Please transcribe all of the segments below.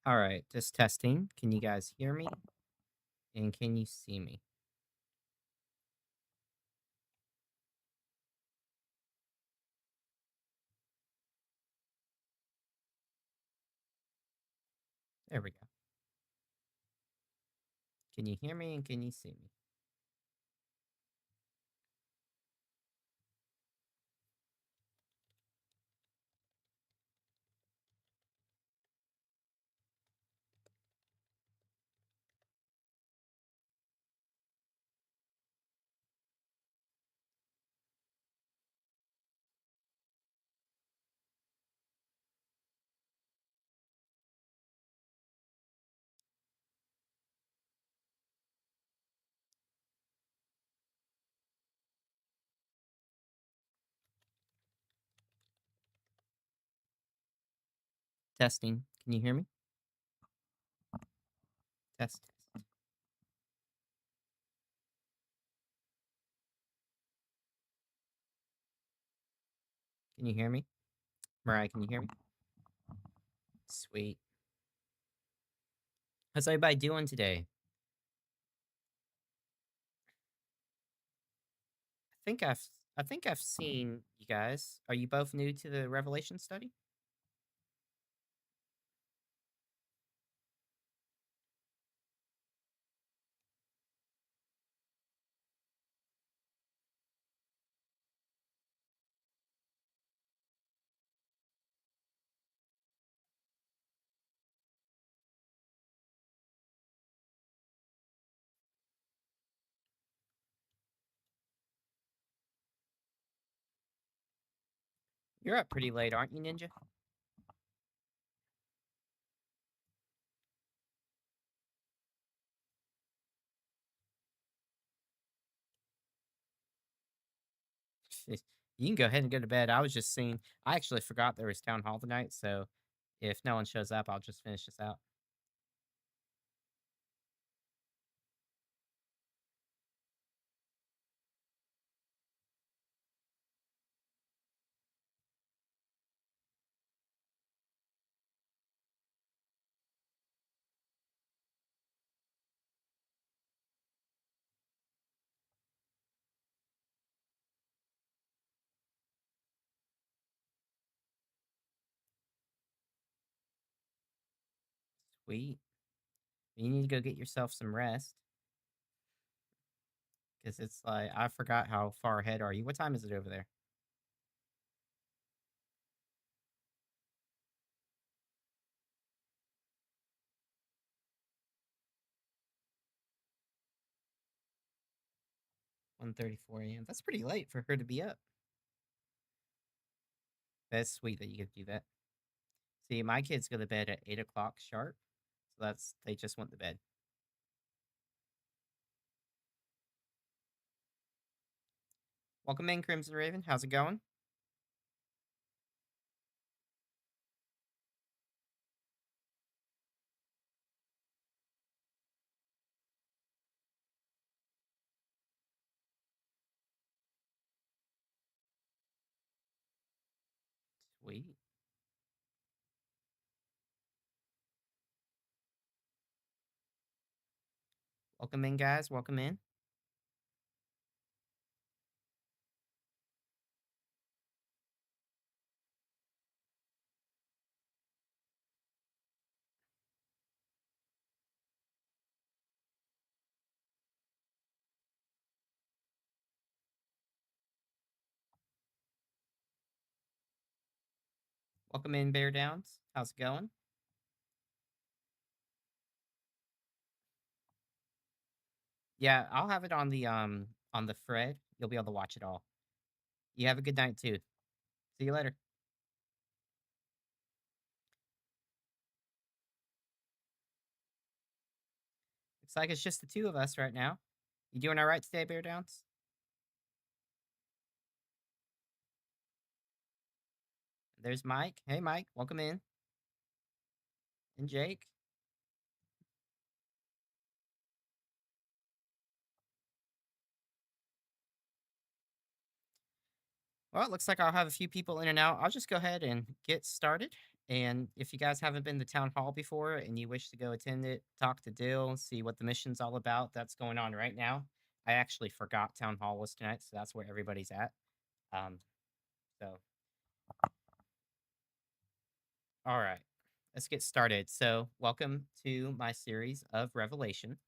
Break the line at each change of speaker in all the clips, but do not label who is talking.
All right, just testing. Can you guys hear me? And can you see me? There we go. Can you hear me and can you see me? Testing. Can you hear me? Test, test. Can you hear me? Mariah, can you hear me? Sweet. How's everybody doing today? I think I've I think I've seen you guys. Are you both new to the Revelation study? You're up pretty late, aren't you, Ninja? You can go ahead and go to bed. I was just seeing. I actually forgot there was town hall tonight, so if no one shows up, I'll just finish this out. Sweet. You need to go get yourself some rest. Because it's like I forgot how far ahead are you? What time is it over there? 1:34 a.m. That's pretty late for her to be up. That's sweet that you get to do that. See, my kids go to bed at 8 o'clock sharp, so that's they just went to bed. Welcome in, Crimson Raven. How's it going? Sweet. Welcome in, guys. Welcome in. Welcome in, Bear Downs. How's it going? Yeah, I'll have it on the Fred. You'll be able to watch it all. You have a good night too. See you later. Looks like it's just the two of us right now. You doing all right today, Bear Downs? There's Mike. Hey, Mike. Welcome in. And Jake. Well, it looks like I'll have a few people in and out. I'll just go ahead and get started. And if you guys haven't been to town hall before and you wish to go attend it, talk to Dill, see what the mission's all about, that's going on right now. I actually forgot town hall was tonight, so that's where everybody's at. Um, so all right, let's get started. So, welcome to my series of Revelation.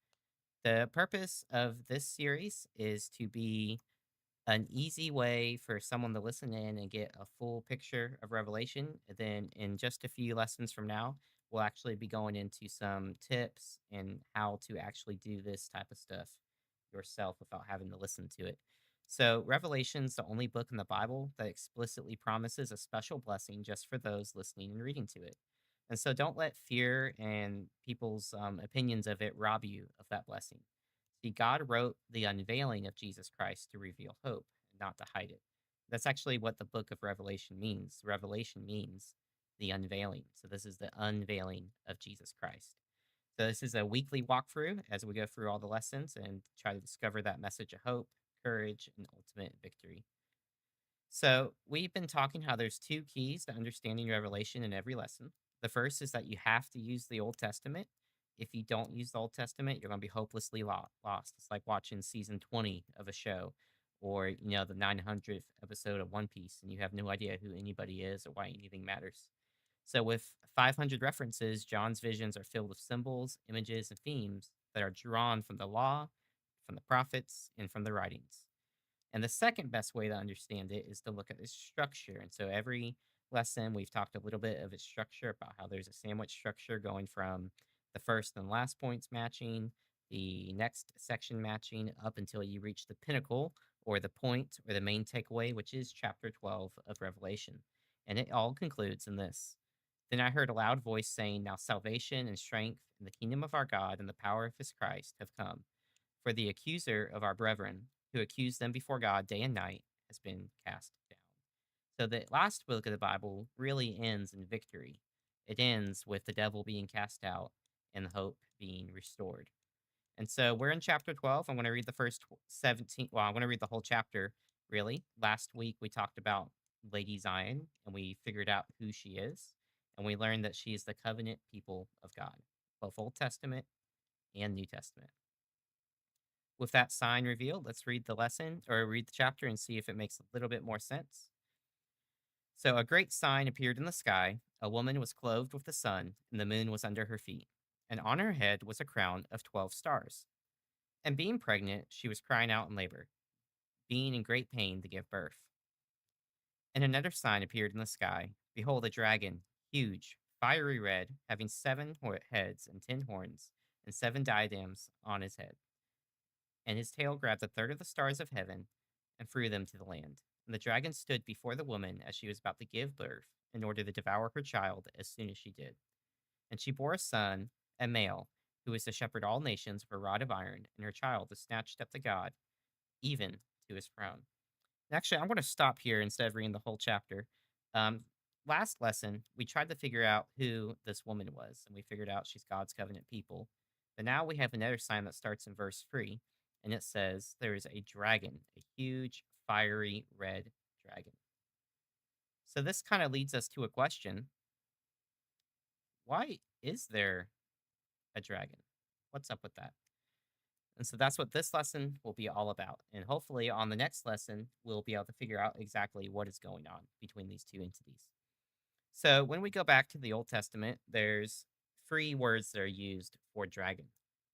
The purpose of this series is to be an easy way for someone to listen in and get a full picture of Revelation. And then, in just a few lessons from now, we'll actually be going into some tips and how to actually do this type of stuff yourself without having to listen to it. So, Revelation's the only book in the Bible that explicitly promises a special blessing just for those listening and reading to it. And so, don't let fear and people's opinions of it rob you of that blessing. See, God wrote the unveiling of Jesus Christ to reveal hope, not to hide it. That's actually what the book of Revelation means. Revelation means the unveiling. So, this is the unveiling of Jesus Christ. So, this is a weekly walkthrough as we go through all the lessons and try to discover that message of hope, courage, and ultimate victory. So, we've been talking how there's two keys to understanding Revelation in every lesson. The first is that you have to use the Old Testament. If you don't use the Old Testament, you're going to be hopelessly lost. It's like watching season 20 of a show or, the 900th episode of One Piece, and you have no idea who anybody is or why anything matters. So, with 500 references, John's visions are filled with symbols, images, and themes that are drawn from the law, from the prophets, and from the writings. And the second best way to understand it is to look at its structure. And so every lesson, we've talked a little bit of its structure about how there's a sandwich structure going from the first and last points matching, the next section matching, up until you reach the pinnacle or the point or the main takeaway, which is chapter 12 of Revelation. And it all concludes in this. Then I heard a loud voice saying, "Now salvation and strength and the kingdom of our God and the power of his Christ have come. For the accuser of our brethren, who accused them before God day and night, has been cast down." So the last book of the Bible really ends in victory. It ends with the devil being cast out and hope being restored. And so we're in chapter 12. I'm going to read the first 17. Well, I'm going to read the whole chapter, really. Last week, we talked about Lady Zion and we figured out who she is. And we learned that she is the covenant people of God, both Old Testament and New Testament. With that sign revealed, let's read the lesson or read the chapter and see if it makes a little bit more sense. So, a great sign appeared in the sky. A woman was clothed with the sun, and the moon was under her feet. And on her head was a crown of 12 stars. And being pregnant, she was crying out in labor, being in great pain to give birth. And another sign appeared in the sky. Behold, a dragon, huge, fiery red, having heads and 10 horns, and 7 diadems on his head. And his tail grabbed a third of the stars of heaven and threw them to the land. And the dragon stood before the woman as she was about to give birth, in order to devour her child as soon as she did. And she bore a son, a male, who was to shepherd all nations with a rod of iron, and her child was snatched up to God, even to his throne. Actually, I'm going to stop here instead of reading the whole chapter. Um, Last lesson, we tried to figure out who this woman was, and we figured out she's God's covenant people. But now we have another sign that starts in verse 3, and it says there is a dragon, a huge, fiery red dragon. So this kind of leads us to a question. Why is there a dragon? What's up with that? And so that's what this lesson will be all about. And hopefully, on the next lesson, we'll be able to figure out exactly what is going on between these two entities. So, when we go back to the Old Testament, there's 3 words that are used for dragon.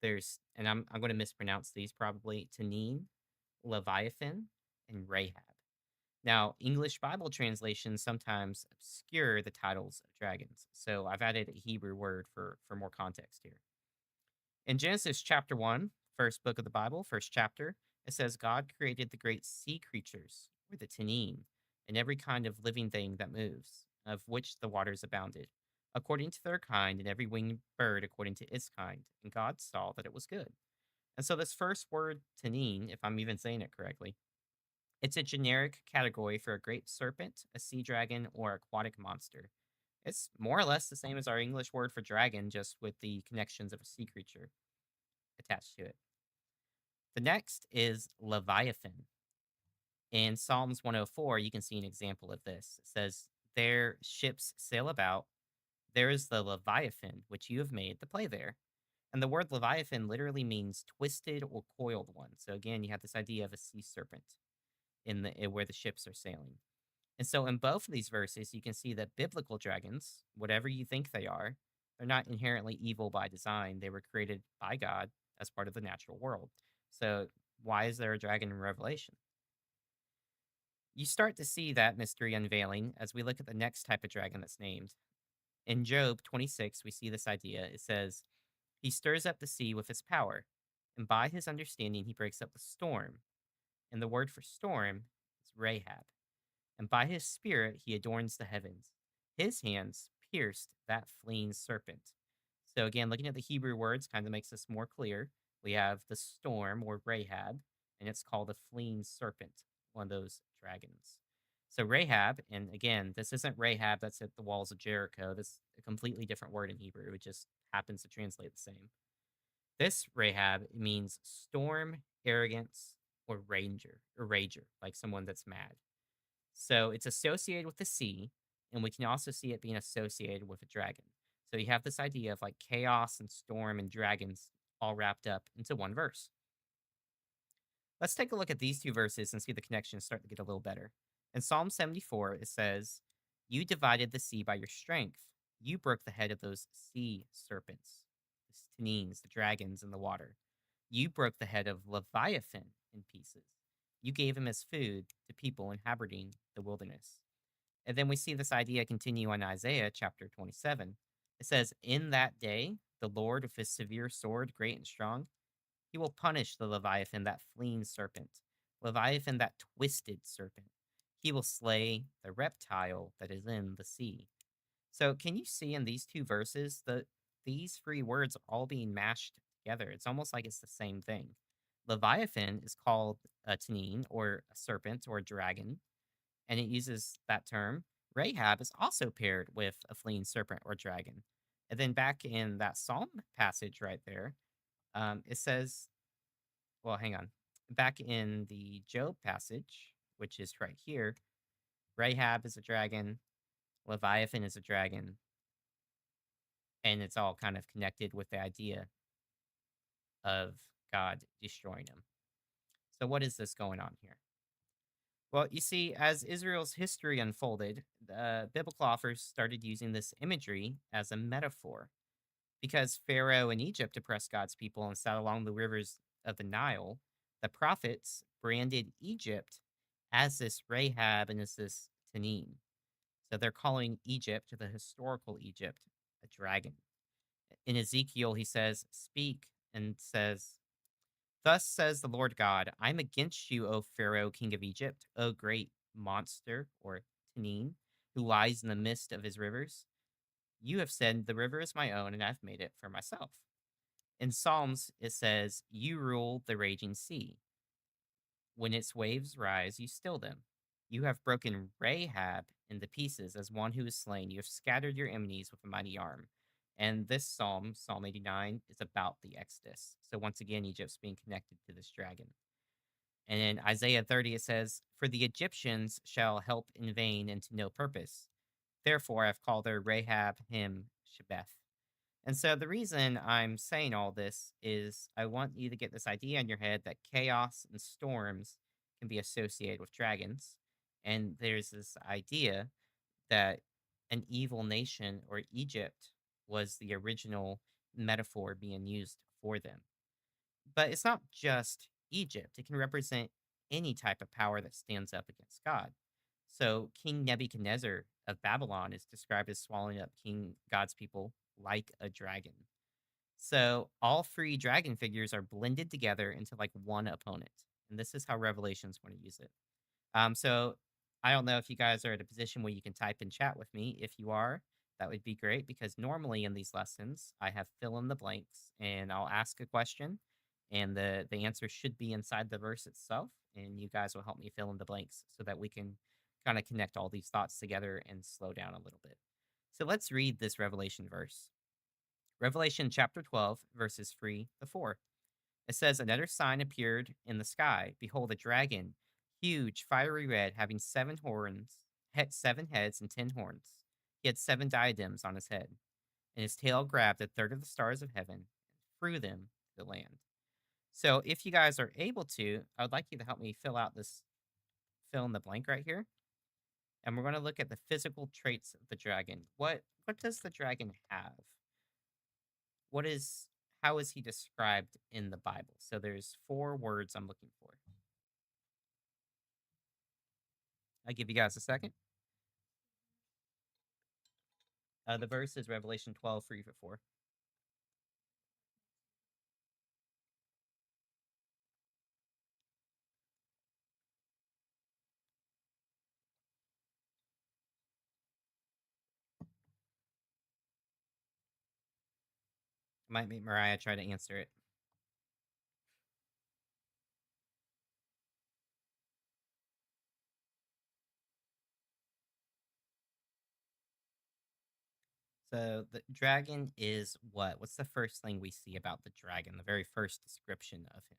And I'm going to mispronounce these probably: Tanin, Leviathan, and Rahab. Now, English Bible translations sometimes obscure the titles of dragons. So, I've added a Hebrew word for more context here. In Genesis chapter 1, first book of the Bible, first chapter, it says God created the great sea creatures, or the Tanin, and every kind of living thing that moves, of which the waters abounded, according to their kind, and every winged bird according to its kind. And God saw that it was good. And so this first word, Tanin, if I'm even saying it correctly, it's a generic category for a great serpent, a sea dragon, or aquatic monster. It's more or less the same as our English word for dragon, just with the connections of a sea creature attached to it. The next is Leviathan. In Psalms 104, you can see an example of this. It says, "Their ships sail about, there is the Leviathan, which you have made to play there. And the word Leviathan literally means twisted or coiled one. So again, you have this idea of a sea serpent where the ships are sailing. And so in both of these verses, you can see that biblical dragons, whatever you think they are, they're not inherently evil by design. They were created by God as part of the natural world. So why is there a dragon in Revelation? You start to see that mystery unveiling as we look at the next type of dragon that's named. In Job 26, we see this idea. It says, he stirs up the sea with his power, and by his understanding, he breaks up the storm. And the word for storm is Rahab. And by his spirit, he adorns the heavens. His hands pierced that fleeing serpent. So, again, looking at the Hebrew words kind of makes this more clear. We have the storm or Rahab, and it's called a fleeing serpent, one of those dragons. So, Rahab, and again, this isn't Rahab that's at the walls of Jericho. This is a completely different word in Hebrew. It just happens to translate the same. This Rahab means storm, arrogance, or rager, like someone that's mad. So it's associated with the sea, and we can also see it being associated with a dragon. So you have this idea of like chaos and storm and dragons all wrapped up into one verse. Let's take a look at these two verses and see the connections start to get a little better. In Psalm 74, it says, you divided the sea by your strength. You broke the head of those sea serpents, the tenines, the dragons in the water. You broke the head of Leviathan in pieces. You gave him as food to people inhabiting the wilderness. And then we see this idea continue on Isaiah chapter 27. It says, in that day, the Lord with his severe sword, great and strong, he will punish the Leviathan, that fleeing serpent, Leviathan, that twisted serpent. He will slay the reptile that is in the sea. So, can you see in these two verses that these three words are all being mashed together? It's almost like it's the same thing. Leviathan is called a tanine or a serpent or a dragon, and it uses that term. Rahab is also paired with a fleeing serpent or dragon. And then back in that Psalm passage right there, it says, well, hang on. Back in the Job passage, which is right here, Rahab is a dragon, Leviathan is a dragon, and it's all kind of connected with the idea of God destroying him. So, what is this going on here? Well, you see, as Israel's history unfolded, the biblical authors started using this imagery as a metaphor. Because Pharaoh in Egypt oppressed God's people and sat along the rivers of the Nile, the prophets branded Egypt as this Rahab and as this Tanin. So they're calling Egypt, the historical Egypt, a dragon. In Ezekiel, he says, speak, and says, thus says the Lord God, I'm against you, O Pharaoh, king of Egypt, O great monster, or Tanin, who lies in the midst of his rivers. You have said, the river is my own, and I've made it for myself. In Psalms, it says, you rule the raging sea. When its waves rise, you still them. You have broken Rahab into pieces as one who is slain. You have scattered your enemies with a mighty arm. And this psalm, Psalm 89, is about the Exodus. So once again, Egypt's being connected to this dragon. And in Isaiah 30, it says, for the Egyptians shall help in vain and to no purpose. Therefore, I've called her Rahab him Shebeth. And so the reason I'm saying all this is I want you to get this idea in your head that chaos and storms can be associated with dragons. And there's this idea that an evil nation or Egypt was the original metaphor being used for them. But it's not just Egypt, it can represent any type of power that stands up against God. So King Nebuchadnezzar of Babylon is described as swallowing up King God's people like a dragon. So all three dragon figures are blended together into like one opponent. And this is how Revelation's going to use it. So I don't know if you guys are at a position where you can type in chat with me. If you are, that would be great because normally in these lessons, I have fill in the blanks and I'll ask a question and the answer should be inside the verse itself. And you guys will help me fill in the blanks so that we can kind of connect all these thoughts together and slow down a little bit. So let's read this Revelation verse. Revelation chapter 12, verses 3 to 4. It says, another sign appeared in the sky. Behold, a dragon, huge, fiery red, having 7 horns, 7 heads and 10 horns. He had 7 diadems on his head. and his tail grabbed a third of the stars of heaven and threw them to the land. So, if you guys are able to, I would like you to help me fill in the blank right here. And we're going to look at the physical traits of the dragon. What does the dragon have? What is How is he described in the Bible? So there's four words I'm looking for. I'll give you guys a second. The verse is Revelation 12, 3-4. Might make Mariah try to answer it. So the dragon is what? What's the first thing we see about the dragon? The very first description of him.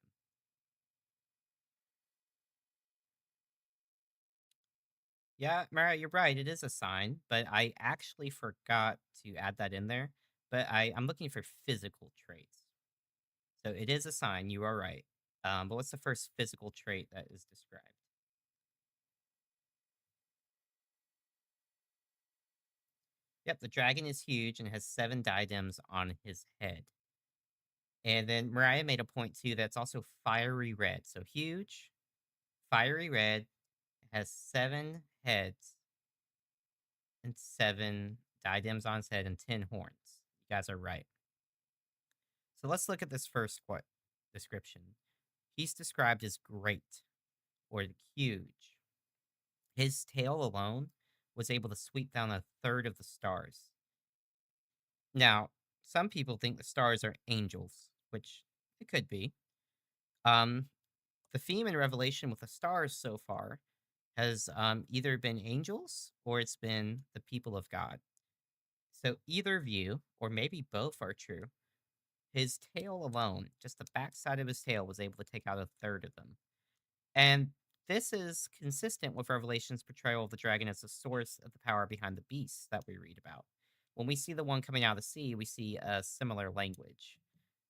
Yeah, Mariah, you're right. It is a sign, but I actually forgot to add that in there. But I'm looking for physical traits. So it is a sign. You are right. But what's the first physical trait that is described? Yep, the dragon is huge and has 7 diadems on his head. And then Mariah made a point too that's also fiery red. So huge, fiery red, has 7 heads and 7 diadems on his head and 10 horns. You guys are right. So let's look at this first what description. He's described as great or huge. His tail alone was able to sweep down a third of the stars. Now, some people think the stars are angels, which it could be. Um, the theme in Revelation with the stars so far has either been angels or it's been the people of God. So either view, or maybe both, are true. His tail alone, just the backside of his tail, was able to take out a third of them. And this is consistent with Revelation's portrayal of the dragon as the source of the power behind the beasts that we read about. When we see the one coming out of the sea, we see a similar language.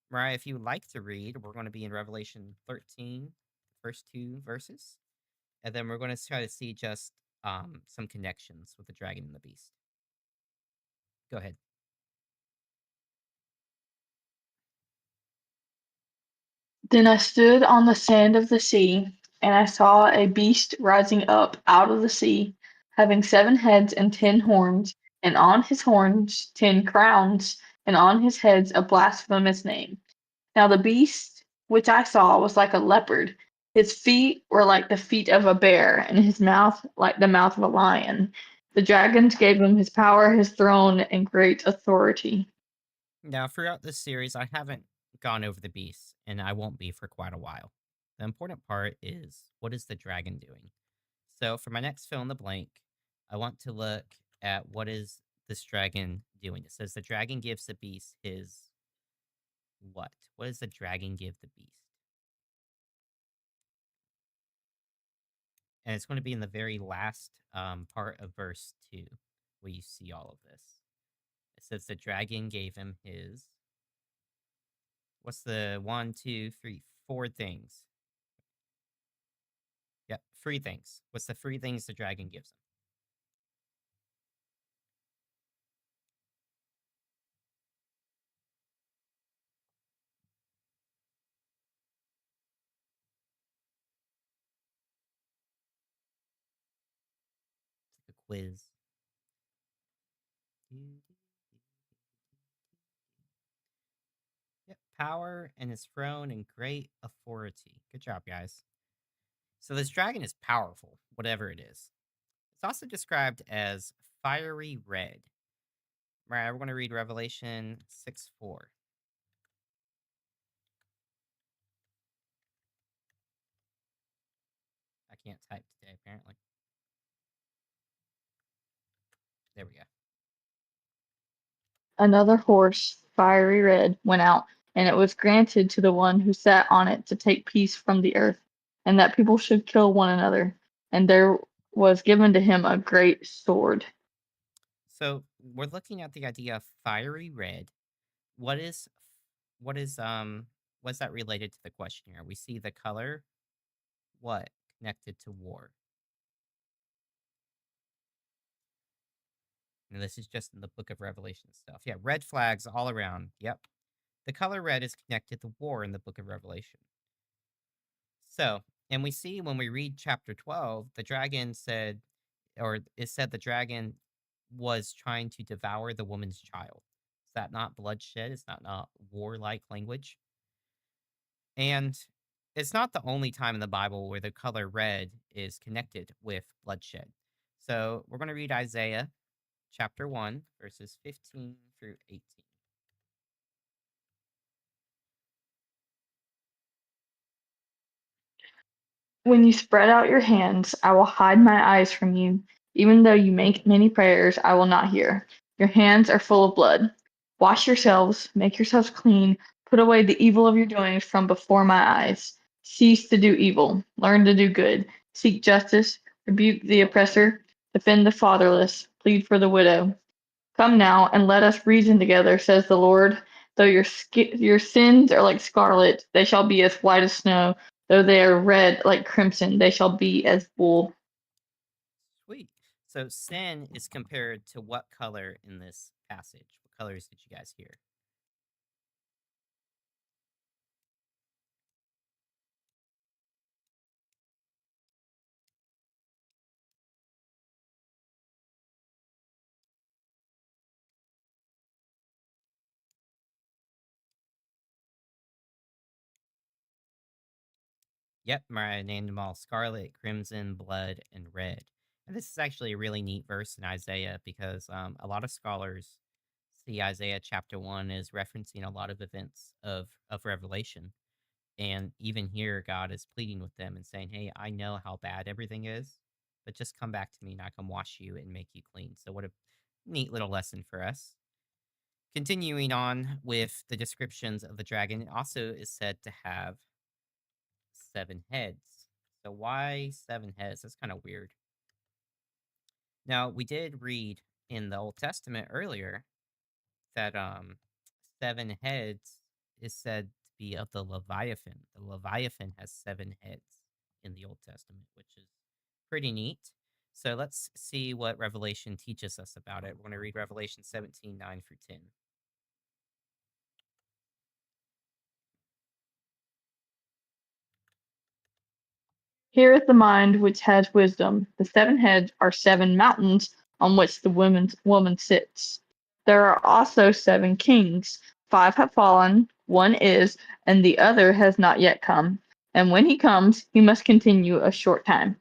Mariah, if you would like to read, we're going to be in Revelation 13, the first 2 verses. And then we're going to try to see just some connections with the dragon and the beast. Go ahead.
Then I stood on the sand of the sea, and I saw a beast rising up out of the sea, having 7 heads and 10 horns, and on his horns 10 crowns, and on his heads a blasphemous name. Now the beast which I saw was like a leopard. His feet were like the feet of a bear, and his mouth like the mouth of a lion. The dragons gave him his power, his throne, and great authority.
Now, throughout this series, I haven't gone over the beast, and I won't be for quite a while. The important part is, what is the dragon doing? So, for my next fill in the blank, I want to look at what is this dragon doing. It says the dragon gives the beast his what? What does the dragon give the beast? And it's going to be in the very last part of verse 2 where you see all of this. It says the dragon gave him his. What's the 1, 2, 3, 4 things? Yep, 3 things. What's the 3 things the dragon gives him? It's like a quiz. Yep, power and his throne and great authority. Good job, guys. So this dragon is powerful, whatever it is. It's also described as fiery red. Right, we're going to read Revelation 6:4. I can't type today, apparently. There we go.
Another horse, fiery red, went out, and it was granted to the one who sat on it to take peace from the earth, and that people should kill one another. And there was given to him a great sword.
So we're looking at the idea of fiery red. What is what is what's that related to the question here? We see the color what connected to war. And this is just in the book of Revelation stuff. Yeah, red flags all around. Yep. The color red is connected to war in the book of Revelation. So, and we see when we read chapter 12, the dragon said, or it said the dragon was trying to devour the woman's child. Is that not bloodshed? Is that not warlike language? And it's not the only time in the Bible where the color red is connected with bloodshed. So we're going to read Isaiah chapter 1, verses 15 through 18.
When you spread out your hands, I will hide my eyes from you. Even though you make many prayers, I will not hear. Your hands are full of blood. Wash yourselves, make yourselves clean, put away the evil of your doings from before my eyes. Cease to do evil, learn to do good, seek justice, rebuke the oppressor, defend the fatherless, plead for the widow. Come now and let us reason together, says the Lord. Though your sins are like scarlet, they shall be as white as snow. Though they are red like crimson, they shall be as wool.
Sweet. So sin is compared to what color in this passage? What colors did you guys hear? Yep, Mariah named them all scarlet, crimson, blood, and red. And this is actually a really neat verse in Isaiah because a lot of scholars see Isaiah chapter 1 as referencing a lot of events of Revelation. And even here, God is pleading with them and saying, hey, I know how bad everything is, but just come back to me and I can wash you and make you clean. So, what a neat little lesson for us. Continuing on with the descriptions of the dragon, it also is said to have 7 heads. So why 7 heads? That's kind of weird. Now, we did read in the Old Testament earlier that 7 heads is said to be of the Leviathan. The Leviathan has 7 heads in the Old Testament, which is pretty neat. So let's see what Revelation teaches us about it. We're going to read Revelation 17:9 through 10.
Here is the mind which has wisdom. The 7 heads are 7 mountains on which the woman sits. There are also 7 kings. 5 have fallen, one is, and the other has not yet come. And when he comes, he must continue a short time.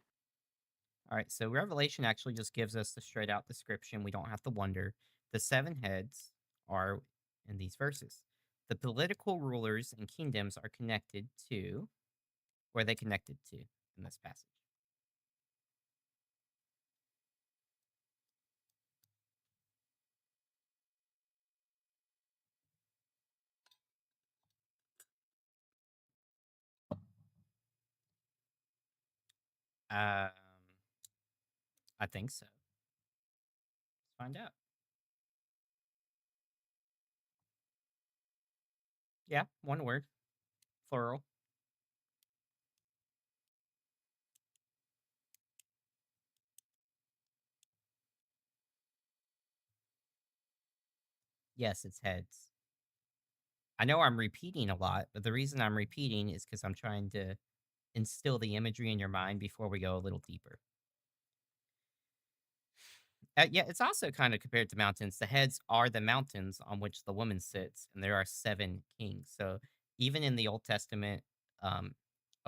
All right, so Revelation actually just gives us the straight out description. We don't have to wonder. The 7 heads are in these verses. The political rulers and kingdoms are connected to, where are they connected to in this passage? Um, I think so. Let's find out. Yeah, one word, plural. Yes, it's heads. I know I'm repeating a lot, but the reason I'm repeating is because I'm trying to instill the imagery in your mind before we go a little deeper. Yeah, it's also kind of compared to mountains. The heads are the mountains on which the woman sits, and there are 7 kings. So even in the Old Testament, um,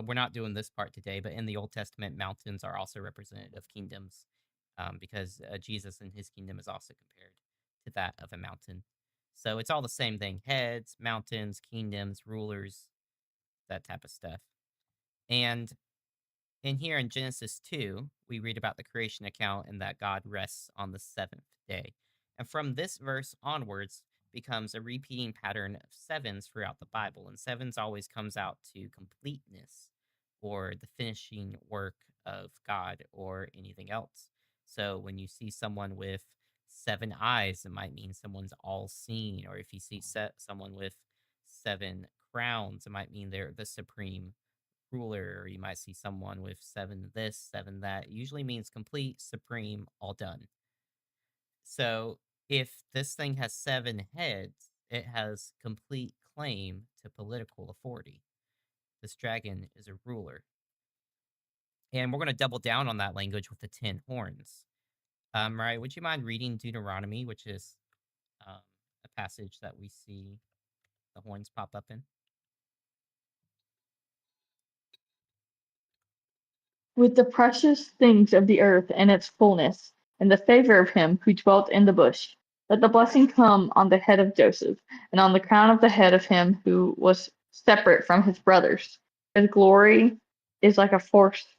we're not doing this part today, but in the Old Testament, mountains are also representative of kingdoms, because Jesus and his kingdom is also compared to that of a mountain. So it's all the same thing: heads, mountains, kingdoms, rulers, that type of stuff. And in here in Genesis 2, we read about the creation account and that God rests on the seventh day. And from this verse onwards becomes a repeating pattern of sevens throughout the Bible. And sevens always comes out to completeness or the finishing work of God or anything else. So when you see someone with seven eyes, it might mean someone's all seen. Or if you see someone with seven crowns, it might mean they're the supreme ruler. Or you might see someone with seven this, seven that. It usually means complete, supreme, all done. So if this thing has seven heads, it has complete claim to political authority. This dragon is a ruler. And we're going to double down on that language with the 10 horns. Right? Would you mind reading Deuteronomy, which is um, a passage that we see the horns pop up in?
With the precious things of the earth and its fullness, and the favor of him who dwelt in the bush. Let the blessing come on the head of Joseph, and on the crown of the head of him who was separate from his brothers. His glory is like a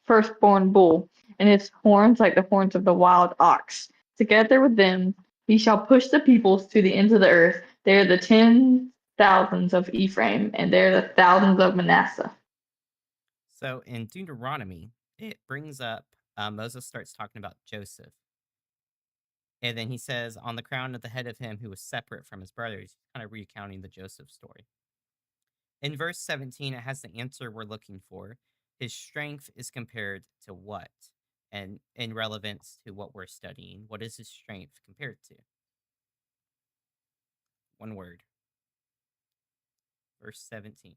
firstborn bull, and his horns like the horns of the wild ox. Together with them he shall push the peoples to the ends of the earth. They are the 10,000s of Ephraim, and they are the thousands of Manasseh.
So in Deuteronomy, it brings up Moses starts talking about Joseph. And then he says, on the crown of the head of him who was separate from his brothers, kind of recounting the Joseph story. In verse 17, it has the answer we're looking for. His strength is compared to what? And in relevance to what we're studying, what is his strength compared to? One word. Verse 17.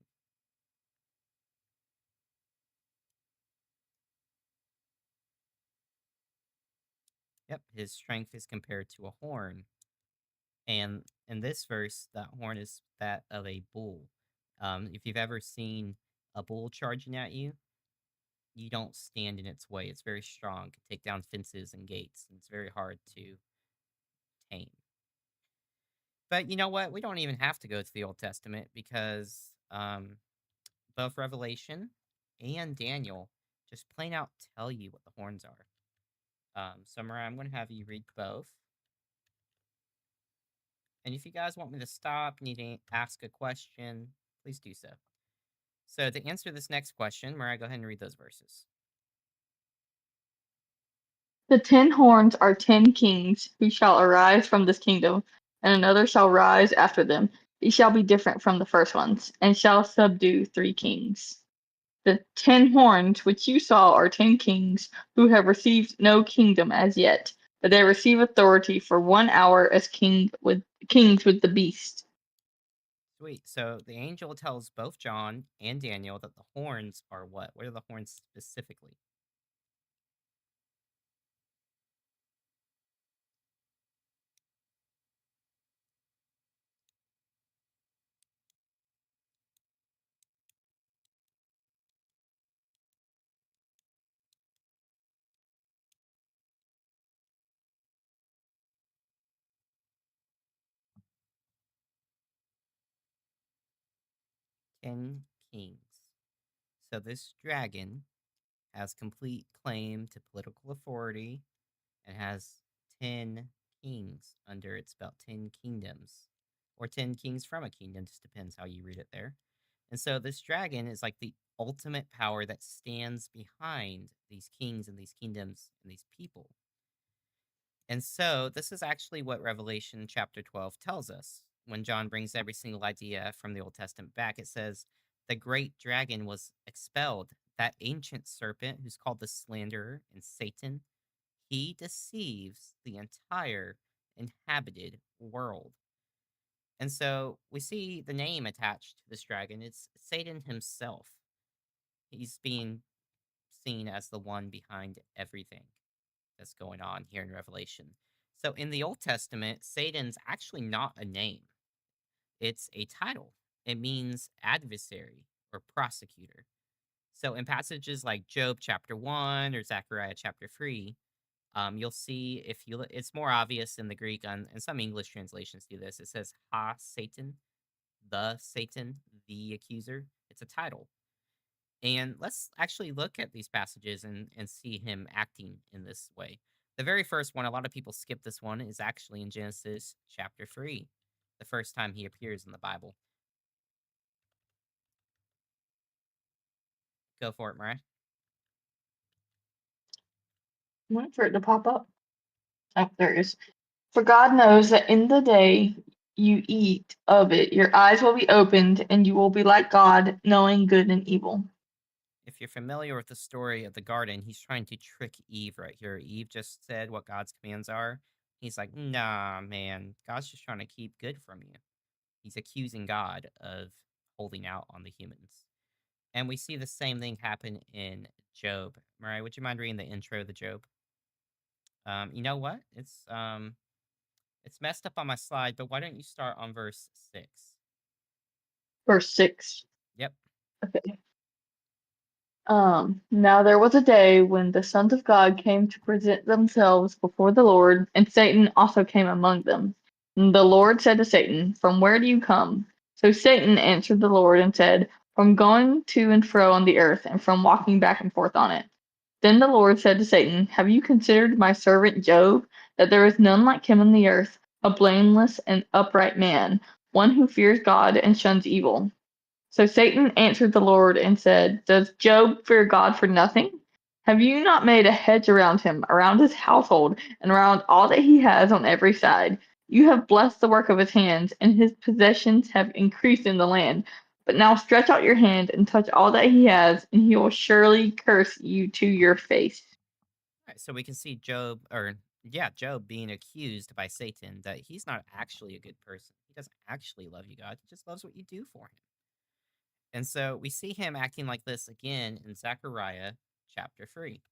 Yep, his strength is compared to a horn. And in this verse, that horn is that of a bull. If you've ever seen a bull charging at you, you don't stand in its way. It's very strong, can take down fences and gates, and it's very hard to tame. But you know what? We don't even have to go to the Old Testament because both Revelation and Daniel just plain out tell you what the horns are. So, Mariah, I'm going to have you read both. And if you guys want me to stop, need to ask a question, please do so. So, to answer this next question, Mariah, go ahead and read those verses.
The 10 horns are 10 kings who shall arise from this kingdom, and another shall rise after them. He shall be different from the first ones, and shall subdue 3 kings. The 10 horns which you saw are 10 kings who have received no kingdom as yet, but they receive authority for 1 hour as kings with the beast.
Sweet. So, the angel tells both John and Daniel that the horns are what? What are the horns specifically? 10 kings. So, this dragon has complete claim to political authority and has 10 kings under its belt, 10 kingdoms, or 10 kings from a kingdom, just depends how you read it there. And so this dragon is like the ultimate power that stands behind these kings and these kingdoms and these people. And so this is actually what Revelation chapter 12 tells us. When John brings every single idea from the Old Testament back, it says, the great dragon was expelled, that ancient serpent who's called the slanderer and Satan. He deceives the entire inhabited world. And so we see the name attached to this dragon. It's Satan himself. He's being seen as the one behind everything that's going on here in Revelation. So in the Old Testament, Satan's actually not a name, it's a title. It means adversary or prosecutor. So in passages like Job chapter 1 or Zechariah chapter 3, you'll see if you it's more obvious in the Greek, and some English translations do this. It says "Ha Satan," the accuser. It's a title, and let's actually look at these passages and see him acting in this way. The very first one, a lot of people skip this one, is actually in Genesis chapter 3, the first time he appears in the Bible. Go for it, Mariah.
I'm waiting for it to pop up. Oh, there it is. For God knows that in the day you eat of it, your eyes will be opened, and you will be like God, knowing good and evil.
If you're familiar with the story of the garden, he's trying to trick Eve right here. Eve just said what God's commands are. He's like, nah, man, God's just trying to keep good from you. He's accusing God of holding out on the humans. And we see the same thing happen in Job. Mariah, would you mind reading the intro of the Job? You know what? It's messed up on my slide, but why don't you start on verse 6?
Verse 6.
Yep.
Okay. Now there was a day when the sons of God came to present themselves before the Lord, and Satan also came among them. And the Lord said to Satan, "From where do you come?" So Satan answered the Lord and said, "From going to and fro on the earth, and from walking back and forth on it." Then the Lord said to Satan, "Have you considered my servant Job, that there is none like him on the earth, a blameless and upright man, one who fears God and shuns evil?" So Satan answered the Lord and said, "Does Job fear God for nothing? Have you not made a hedge around him, around his household, and around all that he has on every side? You have blessed the work of his hands, and his possessions have increased in the land. But now stretch out your hand and touch all that he has, and he will surely curse you to your face."
All right, so we can see Job, or yeah, Job being accused by Satan that he's not actually a good person. He doesn't actually love you, God. He just loves what you do for him. And so we see him acting like this again in Zechariah chapter 3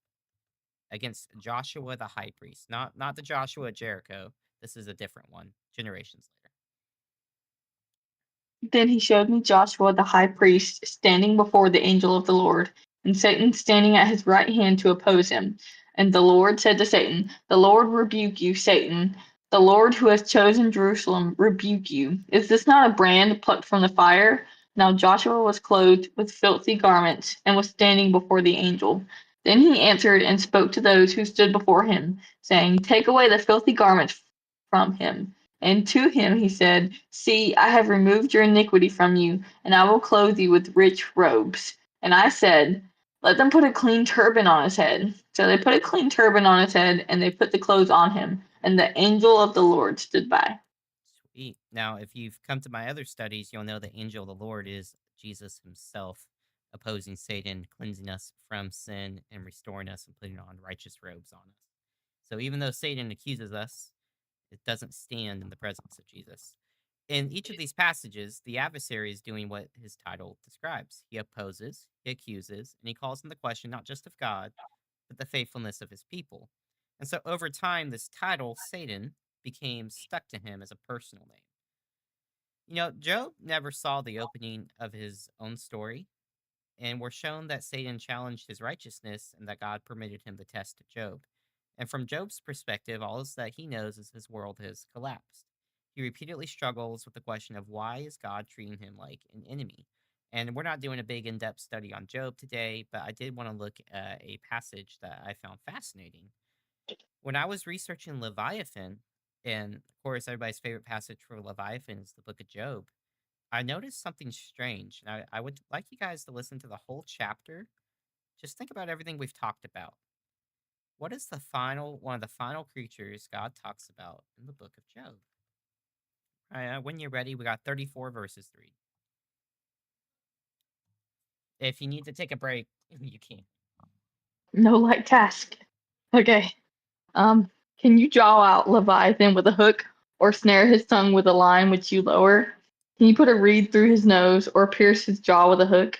against Joshua the high priest. Not the Joshua at Jericho. This is a different one, generations later.
Then he showed me Joshua the high priest standing before the angel of the Lord, and Satan standing at his right hand to oppose him. And the Lord said to Satan, "The Lord rebuke you, Satan. The Lord who has chosen Jerusalem rebuke you. Is this not a brand plucked from the fire?" Now Joshua was clothed with filthy garments, and was standing before the angel. Then he answered and spoke to those who stood before him, saying, "Take away the filthy garments from him." And to him he said, "See, I have removed your iniquity from you, and I will clothe you with rich robes." And I said, "Let them put a clean turban on his head." So they put a clean turban on his head, and they put the clothes on him. And the angel of the Lord stood by.
Sweet. Now, if you've come to my other studies, you'll know the angel of the Lord is Jesus himself, opposing Satan, cleansing us from sin, and restoring us and putting on righteous robes on us. So even though Satan accuses us, it doesn't stand in the presence of Jesus. In each of these passages, the adversary is doing what his title describes. He opposes, he accuses, and he calls into question not just of God, but the faithfulness of his people. And so over time, this title, Satan, became stuck to him as a personal name. You know, Job never saw the opening of his own story, and we're shown that Satan challenged his righteousness and that God permitted him to test Job. And from Job's perspective, all that he knows is his world has collapsed. He repeatedly struggles with the question of why is God treating him like an enemy? And we're not doing a big in depth study on Job today, but I did want to look at a passage that I found fascinating. When I was researching Leviathan, and of course, everybody's favorite passage for Leviathan is the book of Job, I noticed something strange. And I would like you guys to listen to the whole chapter. Just think about everything we've talked about. What is the final one of the final creatures God talks about in the book of Job? When you're ready, we got 34 verses to read. If you need to take a break, you can.
No light task. Okay. Um, can you draw out Leviathan with a hook, or snare his tongue with a line which you lower? Can you put a reed through his nose, or pierce his jaw with a hook?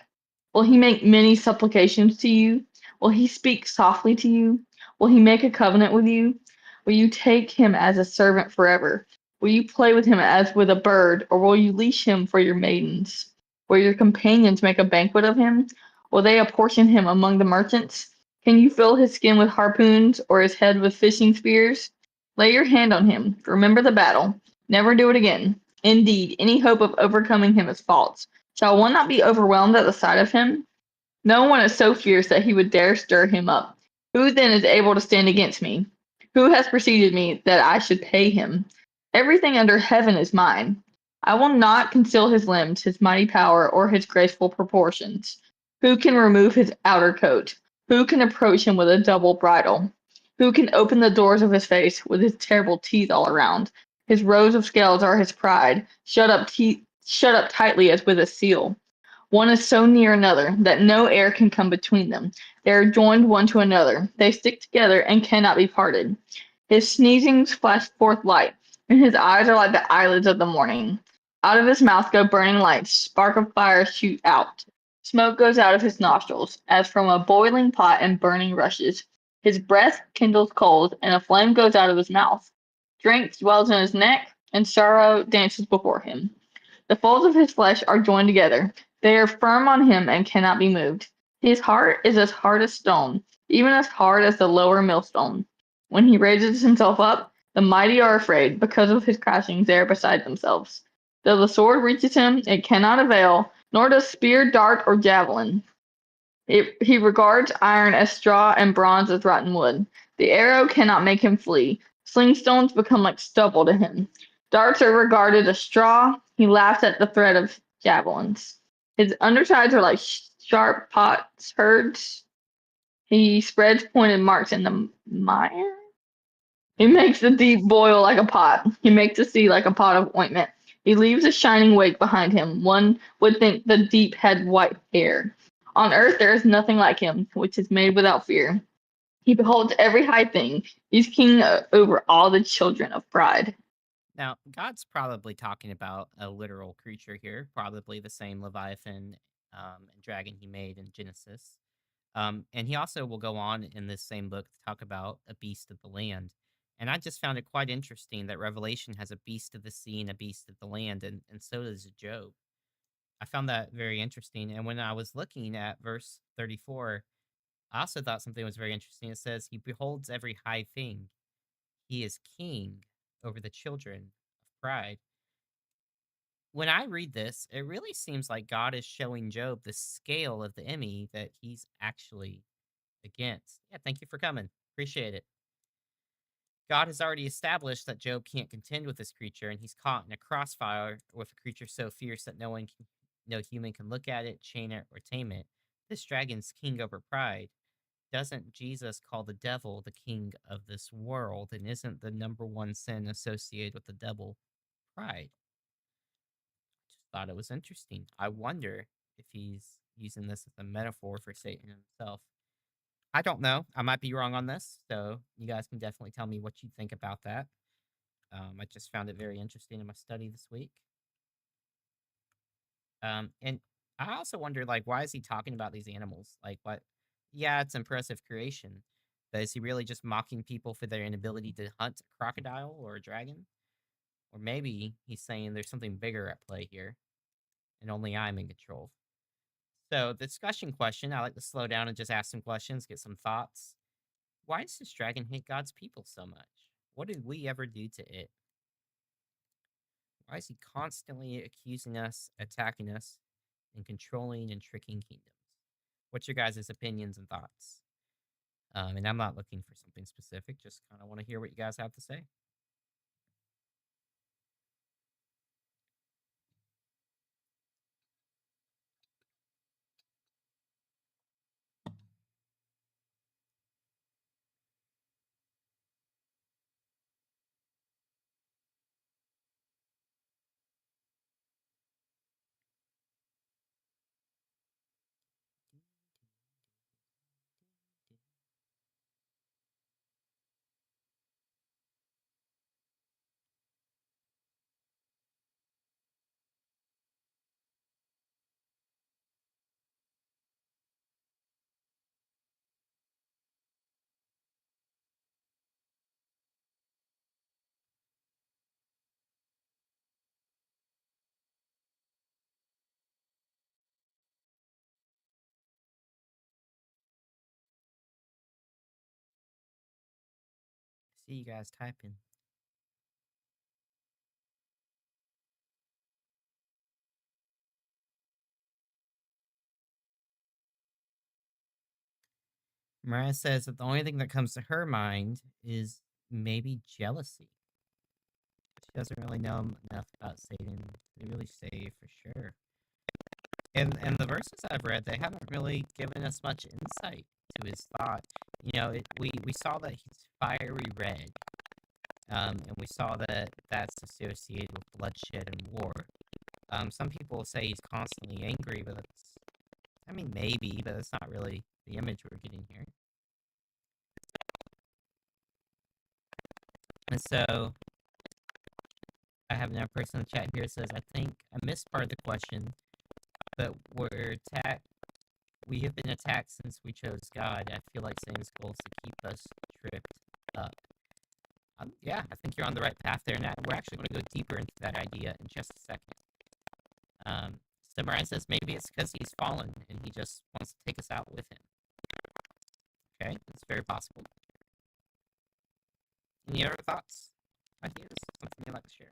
Will he make many supplications to you? Will he speak softly to you? Will he make a covenant with you? Will you take him as a servant forever? Will you play with him as with a bird, or will you leash him for your maidens? Will your companions make a banquet of him? Will they apportion him among the merchants? Can you fill his skin with harpoons, or his head with fishing spears? Lay your hand on him. Remember the battle. Never do it again. Indeed, any hope of overcoming him is false. Shall one not be overwhelmed at the sight of him? No one is so fierce that he would dare stir him up. Who then is able to stand against me? Who has preceded me that I should pay him? Everything under heaven is mine. I will not conceal his limbs, his mighty power, or his graceful proportions. Who can remove his outer coat? Who can approach him with a double bridle? Who can open the doors of his face with his terrible teeth all around? His rows of scales are his pride, shut up tightly as with a seal. One is so near another that no air can come between them. They are joined one to another. They stick together and cannot be parted. His sneezings flash forth light, and his eyes are like the eyelids of the morning. Out of his mouth go burning lights. Spark of fire shoot out. Smoke goes out of his nostrils, as from a boiling pot and burning rushes. His breath kindles coals, and a flame goes out of his mouth. Drink swells in his neck, and sorrow dances before him. The folds of his flesh are joined together. They are firm on him and cannot be moved. His heart is as hard as stone, even as hard as the lower millstone. When he raises himself up, the mighty are afraid. Because of his crashings, they are beside themselves. Though the sword reaches him, it cannot avail, nor does spear, dart, or javelin. He regards iron as straw and bronze as rotten wood. The arrow cannot make him flee. Sling stones become like stubble to him. Darts are regarded as straw. He laughs at the threat of javelins. His undersides are like sharp potsherds. He spreads pointed marks in the mire. He makes the deep boil like a pot. He makes the sea like a pot of ointment. He leaves a shining wake behind him. One would think the deep had white hair. On earth there is nothing like him, which is made without fear. He beholds every high thing. He's king over all the children of pride.
Now, God's probably talking about a literal creature here, probably the same Leviathan and dragon he made in Genesis. And he also will go on in this same book to talk about a beast of the land. And I just found it quite interesting that Revelation has a beast of the sea and a beast of the land, and so does Job. I found that very interesting. And when I was looking at verse 34, I also thought something was very interesting. It says, he beholds every high thing. He is king over the children of pride. When I read this, it really seems like God is showing Job the scale of the enemy that he's actually against. Yeah, thank you for coming. Appreciate it. God has already established that Job can't contend with this creature, and he's caught in a crossfire with a creature so fierce that no human can look at it, chain it, or tame it. This dragon's king over pride. Doesn't Jesus call the devil the king of this world? And isn't the number one sin associated with the devil pride? Just thought it was interesting. I wonder if he's using this as a metaphor for Satan himself. I don't know. I might be wrong on this, so you guys can definitely tell me what you think about that. I just found it very interesting in my study this week. And I also wonder, like, why is he talking about these animals? Like, what? Yeah, it's impressive creation, but is he really just mocking people for their inability to hunt a crocodile or a dragon? Or maybe he's saying there's something bigger at play here, and only I'm in control. So, the discussion question, I like to slow down and just ask some questions, get some thoughts. Why does this dragon hate God's people so much? What did we ever do to it? Why is he constantly accusing us, attacking us, and controlling and tricking kingdoms? What's your guys' opinions and thoughts? And I'm not looking for something specific, just kind of want to hear what you guys have to say. I see you guys typing. Mariah says that the only thing that comes to her mind is maybe jealousy. She doesn't really know enough about Satan to really say for sure. And the verses I've read, they haven't really given us much insight to his thought, we saw that he's fiery red, and we saw that that's associated with bloodshed and war. Some people say he's constantly angry, but maybe, but that's not really the image we're getting here. And so I have another person in the chat here that says, I think I missed part of the question, but we're attacked. We have been attacked since we chose God. I feel like Satan's goal is to keep us tripped up. Yeah, I think you're on the right path there. And we're actually going to go deeper into that idea in just a second. Samara says maybe it's because he's fallen and he just wants to take us out with him. Okay, that's very possible. Any other thoughts, ideas, something you'd like to share?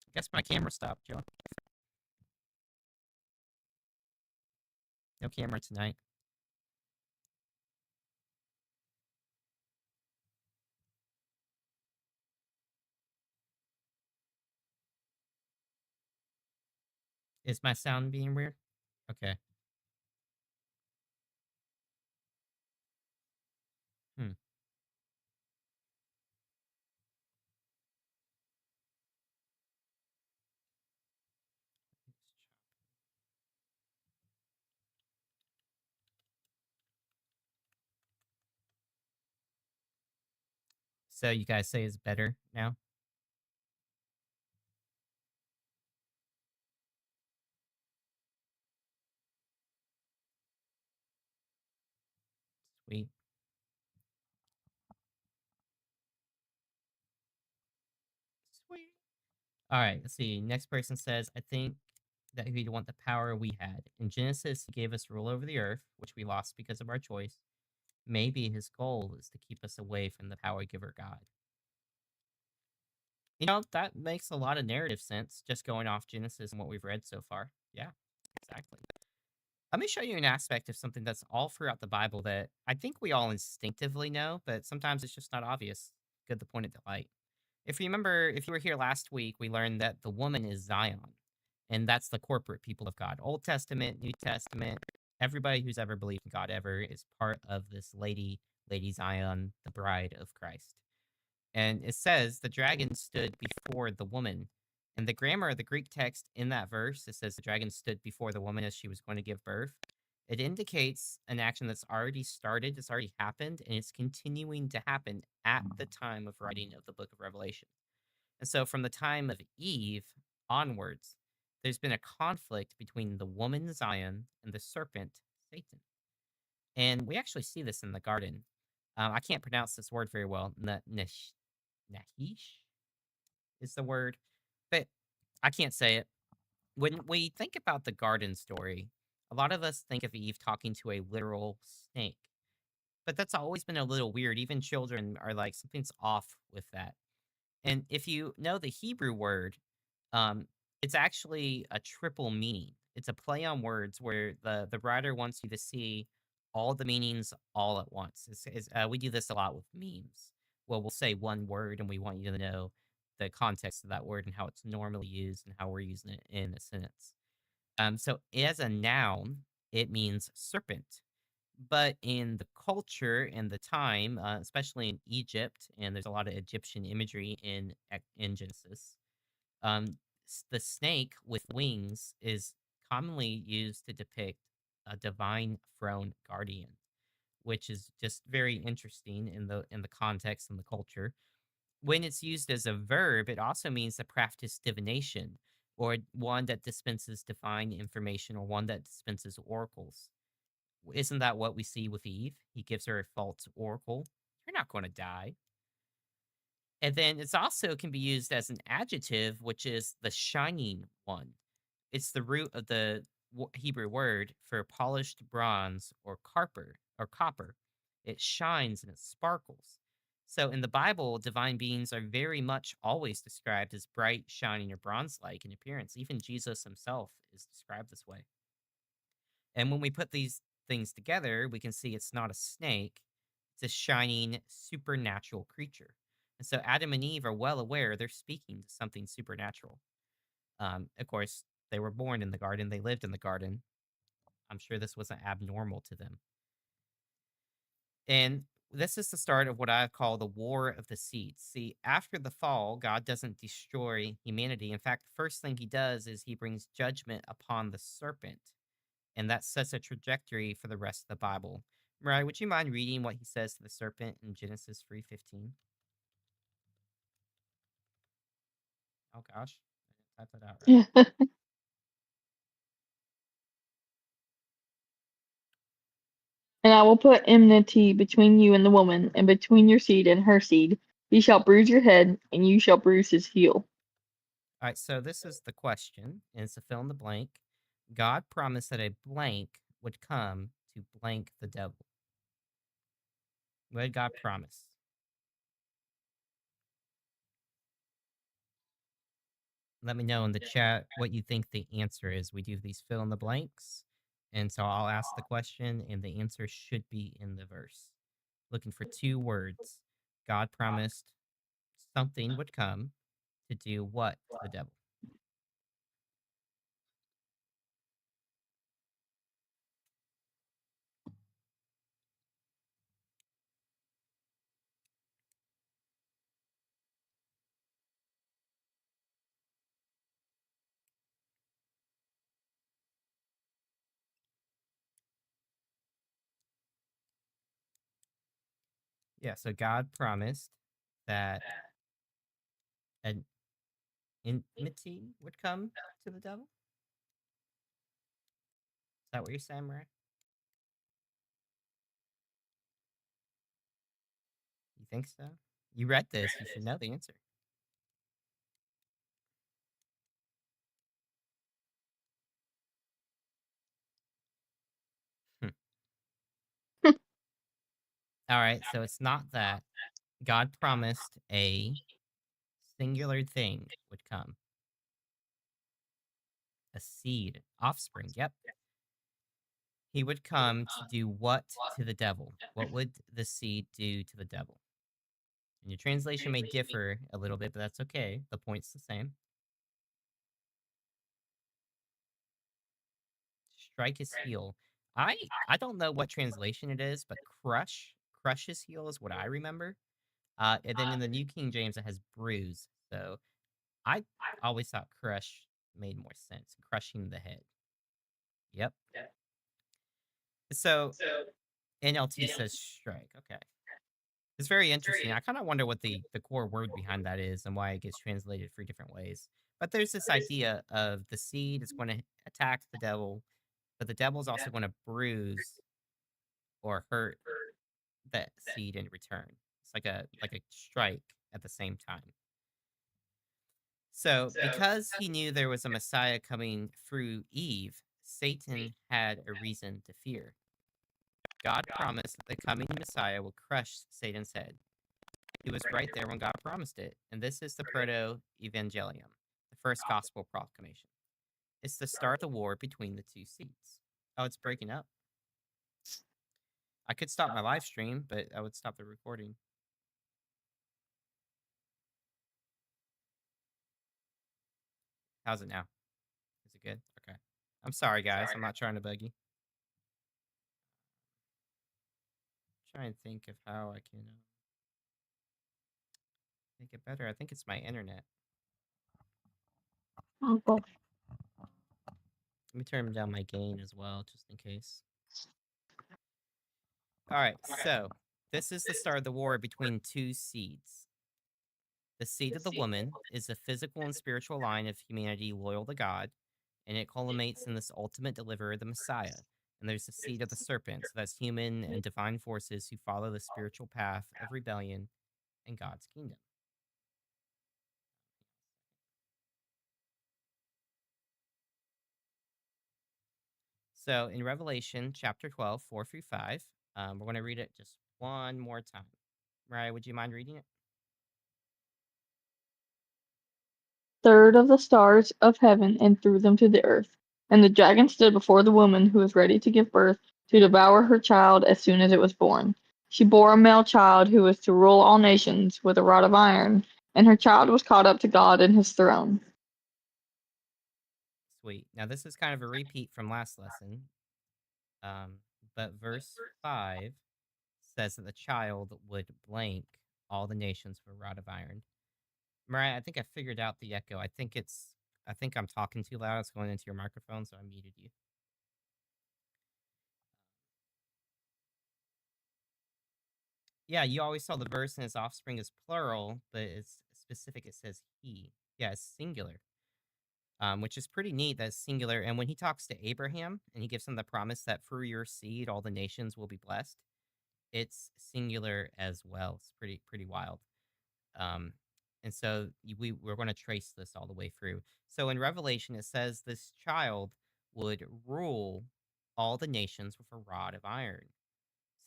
I guess my camera stopped, Joe. No camera tonight. Is my sound being weird? Okay. Hmm. So you guys say it's better now? Sweet. Sweet. All right, let's see. Next person says, I think that he'd want the power we had. In Genesis, he gave us rule over the earth, which we lost because of our choice. Maybe his goal is to keep us away from the power giver God. That makes a lot of narrative sense, just going off Genesis and what we've read so far. Yeah, exactly. Let me show you an aspect of something that's all throughout the Bible that I think we all instinctively know, but sometimes it's just not obvious. Good to point it to light. If you remember, if you were here last week, we learned that the woman is Zion, and that's the corporate people of God. Old Testament, New Testament, everybody who's ever believed in God ever is part of this Lady Zion, the bride of Christ. And it says the dragon stood before the woman. And the grammar of the Greek text in that verse, it says the dragon stood before the woman as she was going to give birth. It indicates an action that's already started, it's already happened, and it's continuing to happen at the time of writing of the book of Revelation. And so from the time of Eve onwards, there's been a conflict between the woman Zion and the serpent Satan. And we actually see this in the garden. I can't pronounce this word very well. Nahish is the word, but I can't say it. When we think about the garden story, a lot of us think of Eve talking to a literal snake, but that's always been a little weird. Even children are like, something's off with that. And if you know the Hebrew word, um, it's actually a triple meaning. It's a play on words where the writer wants you to see all the meanings all at once. We do this a lot with memes. Well, we'll say one word and we want you to know the context of that word and how it's normally used and how we're using it in a sentence. So as a noun, it means serpent. But in the culture and the time, especially in Egypt, and there's a lot of Egyptian imagery in Genesis, the snake with wings is commonly used to depict a divine throne guardian, which is just very interesting in the context and the culture. When it's used as a verb, it also means to practice divination, or one that dispenses divine information, or one that dispenses oracles. Isn't that what we see with Eve? He gives her a false oracle. You're not going to die. And then it's also can be used as an adjective, which is the shining one. It's the root of the Hebrew word for polished bronze or copper. It shines and it sparkles. So in the Bible, divine beings are very much always described as bright, shining, or bronze-like in appearance. Even Jesus himself is described this way. And when we put these things together, we can see it's not a snake, it's a shining supernatural creature. And so Adam and Eve are well aware they're speaking to something supernatural. Of course, they were born in the garden, they lived in the garden. I'm sure this wasn't abnormal to them. And this is the start of what I call the War of the Seeds. See, after the fall, God doesn't destroy humanity. In fact, the first thing he does is he brings judgment upon the serpent, and that sets a trajectory for the rest of the Bible. Mariah, would you mind reading what he says to the serpent in Genesis 3:15? Oh gosh, I didn't type that out right.
Yeah. And I will put enmity between you and the woman, and between your seed and her seed. He shall bruise your head, and you shall bruise his heel.
All right, so this is the question, and it's a fill in the blank. God promised that a blank would come to blank the devil. What did God promise? Let me know in the chat what you think the answer is. We do these fill in the blanks. And so I'll ask the question, and the answer should be in the verse. Looking for 2 words. God promised something would come to do what to the devil? Yeah, so God promised that an enmity would come to the devil. Is that what you're saying, Mariah? You think so? You read this. You should know the answer. Hmm. All right, so it's not that. God promised a singular thing would come. A seed, offspring. Yep. He would come to do what to the devil? What would the seed do to the devil? And your translation may differ a little bit, but that's okay. The point's the same. Strike his heel. I don't know what translation it is, but crush his heel is what I remember. And then in the New King James it has bruise. So I always thought crush made more sense. Crushing the head. Yep. So NLT says strike. Okay. It's very interesting. I kind of wonder what the core word behind that is and why it gets translated 3 different ways. But there's this idea of the seed is going to attack the devil, but the devil is also going to bruise or hurt that seed in return. It's like a strike at the same time. So, because he knew there was a Messiah coming through Eve, Satan had a reason to fear. God promised that the coming Messiah will crush Satan's head. He was right there when God promised it. And this is the proto evangelium, the first gospel proclamation. It's the start of the war between the two seeds. Oh, it's breaking up. I could stop my live stream, but I would stop the recording. How's it now? Is it good? Okay. I'm sorry, guys. I'm not trying to bug you. Try and think of how I can make it better. I think it's my internet.
Okay.
Let me turn down my gain as well, just in case. All right, so this is the start of the war between two seeds. The seed of the woman is the physical and spiritual line of humanity loyal to God, and it culminates in this ultimate deliverer, the Messiah. And there's the seed of the serpent, so that's human and divine forces who follow the spiritual path of rebellion in God's kingdom. So in Revelation chapter 12, 4 through 5, we're going to read it just one more time. Mariah, would you mind reading it?
Third of the stars of heaven and threw them to the earth. And the dragon stood before the woman who was ready to give birth to devour her child as soon as it was born. She bore a male child who was to rule all nations with a rod of iron, and her child was caught up to God and his throne.
Sweet. Now, this is kind of a repeat from last lesson. Um, but verse 5 says that the child would blank all the nations with a rod of iron. Mariah, I think I figured out the echo. I think I'm talking too loud. It's going into your microphone, so I muted you. Yeah, you always saw the verse and his offspring is plural, but it's specific. It says he. Yeah, it's singular, which is pretty neat. That's singular. And when he talks to Abraham and he gives him the promise that through your seed all the nations will be blessed, it's singular as well. It's pretty wild. Um, and so we're going to trace this all the way through. So in Revelation, it says this child would rule all the nations with a rod of iron.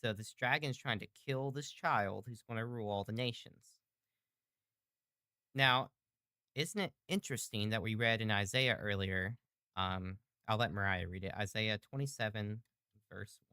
So this dragon is trying to kill this child who's going to rule all the nations. Now, isn't it interesting that we read in Isaiah earlier? I'll let Mariah read it. Isaiah 27, verse 1.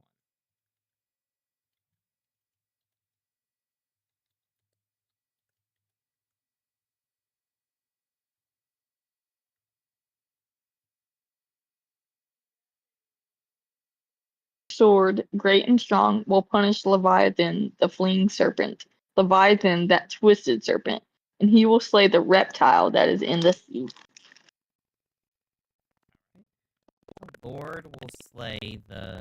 Sword, great and strong, will punish Leviathan, the fleeing serpent, Leviathan, that twisted serpent, and he will slay the reptile that is in the sea.
The Lord will slay the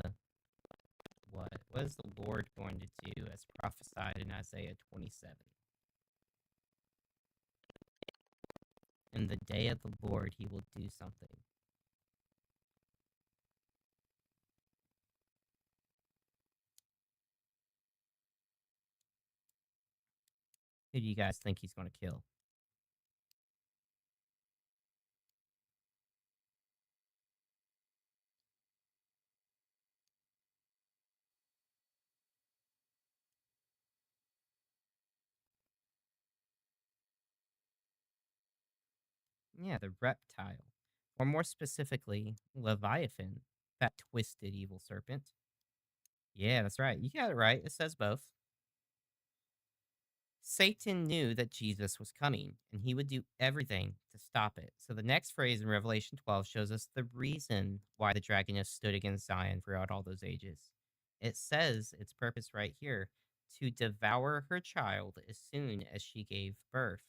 what? What is the Lord going to do as prophesied in Isaiah 27? In the day of the Lord, he will do something. Who do you guys think he's going to kill? Yeah, the reptile. Or more specifically, Leviathan, that twisted evil serpent. Yeah, that's right. You got it right. It says both. Satan knew that Jesus was coming, and he would do everything to stop it. So the next phrase in Revelation 12 shows us the reason why the dragon has stood against Zion throughout all those ages. It says its purpose right here to devour her child as soon as she gave birth.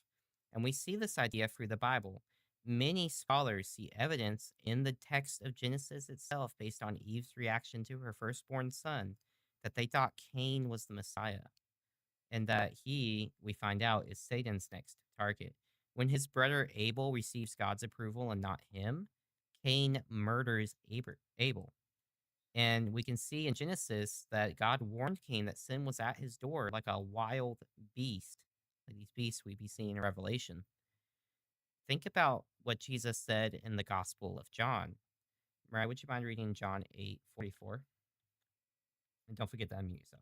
And we see this idea through the Bible. Many scholars see evidence in the text of Genesis itself based on Eve's reaction to her firstborn son that they thought Cain was the Messiah and that he, we find out, is Satan's next target. When his brother Abel receives God's approval and not him, Cain murders Abel. And we can see in Genesis that God warned Cain that sin was at his door like a wild beast, like these beasts we be seeing in Revelation. Think about what Jesus said in the Gospel of John. Right? Would you mind reading John 8:44? And don't forget to unmute yourself.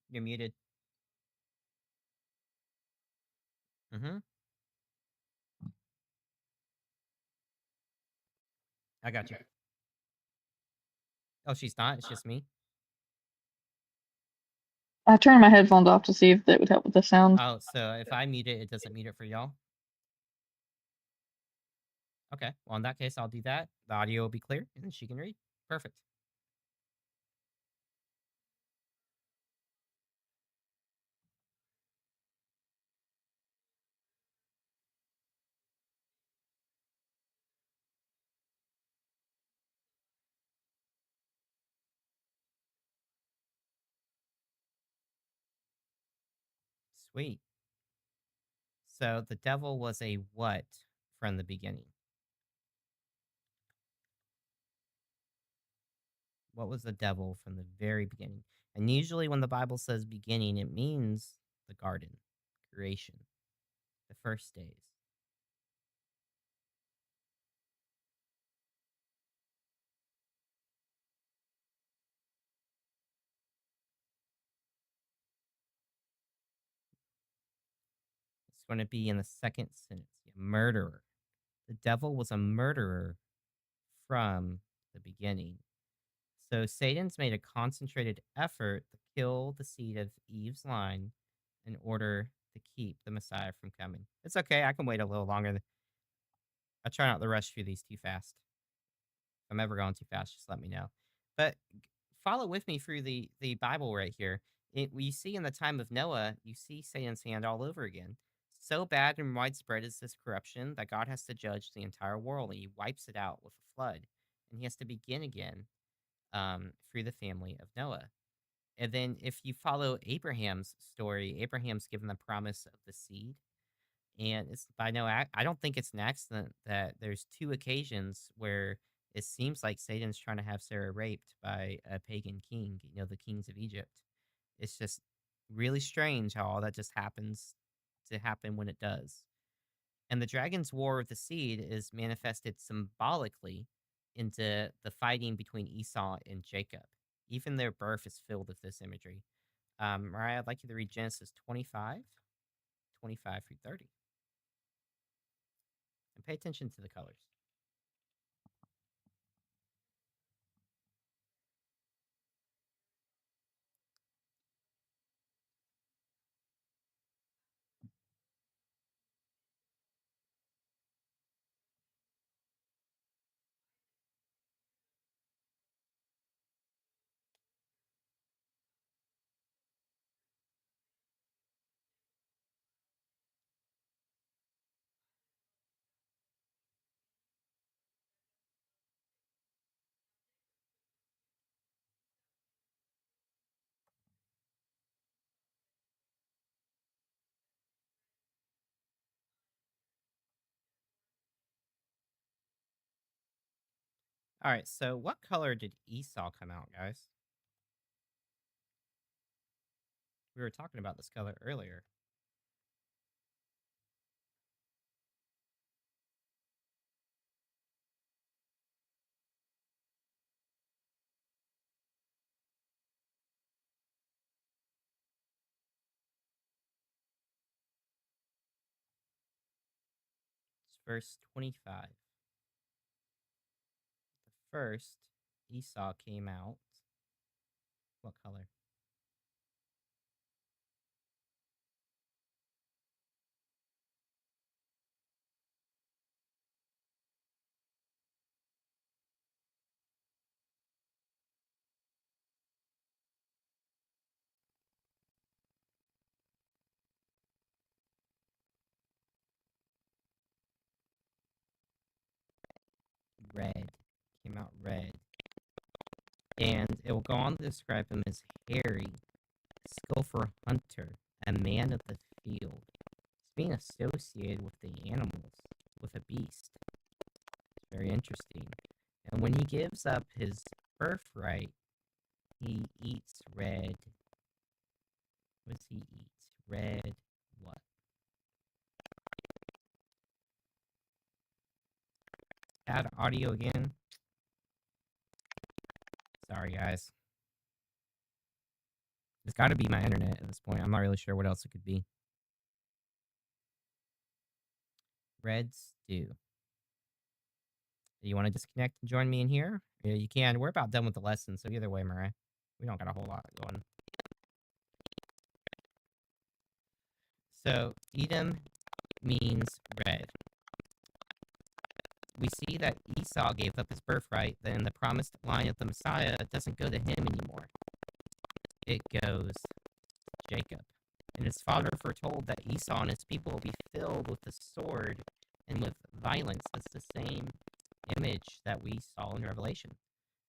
You're muted. Mm-hmm. I got you. Oh, she's not. It's just me.
I turned my headphones off to see if that would help with the sound.
Oh, so if I mute it, it doesn't mute it for y'all? Okay. Well, in that case, I'll do that. The audio will be clear, and then she can read. Perfect. Sweet. So the devil was a what from the beginning? What was the devil from the very beginning? And usually when the Bible says beginning, it means the garden, creation, the first days. It's going to be in the second sentence. Murderer. The devil was a murderer from the beginning. So Satan's made a concentrated effort to kill the seed of Eve's line in order to keep the Messiah from coming. It's okay. I can wait a little longer. I try not to rush through these too fast. If I'm ever going too fast, just let me know. But follow with me through the Bible right here. We see in the time of Noah, you see Satan's hand all over again. So bad and widespread is this corruption that God has to judge the entire world, and He wipes it out with a flood, and He has to begin again through the family of Noah. And then, if you follow Abraham's story, Abraham's given the promise of the seed, and it's by no I don't think it's an accident that there's 2 occasions where it seems like Satan's trying to have Sarah raped by a pagan king, the kings of Egypt. It's just really strange how all that just happens to happen when it does. And the dragon's war with the seed is manifested symbolically into the fighting between Esau and Jacob. Even their birth is filled with this imagery. Mariah, I'd like you to read Genesis 25 through 30. And pay attention to the colors. All right, so what color did Esau come out, guys? We were talking about this color earlier. It's verse 25. The first Esau came out. What color? Red. Came out red. And it will go on to describe him as hairy, skillful hunter, a man of the field. He's being associated with the animals, with a beast. It's very interesting. And when he gives up his birthright, he eats red. What does he eat? Red what? Add audio again. Sorry, guys. It's got to be my internet at this point. I'm not really sure what else it could be. Red stew. Do you want to disconnect and join me in here? Yeah, you can. We're about done with the lesson, so either way, Mariah, we don't got a whole lot going. So, Edom means red. We see that Esau gave up his birthright, then the promised line of the Messiah doesn't go to him anymore. It goes to Jacob. And his father foretold that Esau and his people will be filled with the sword and with violence. That's the same image that we saw in Revelation.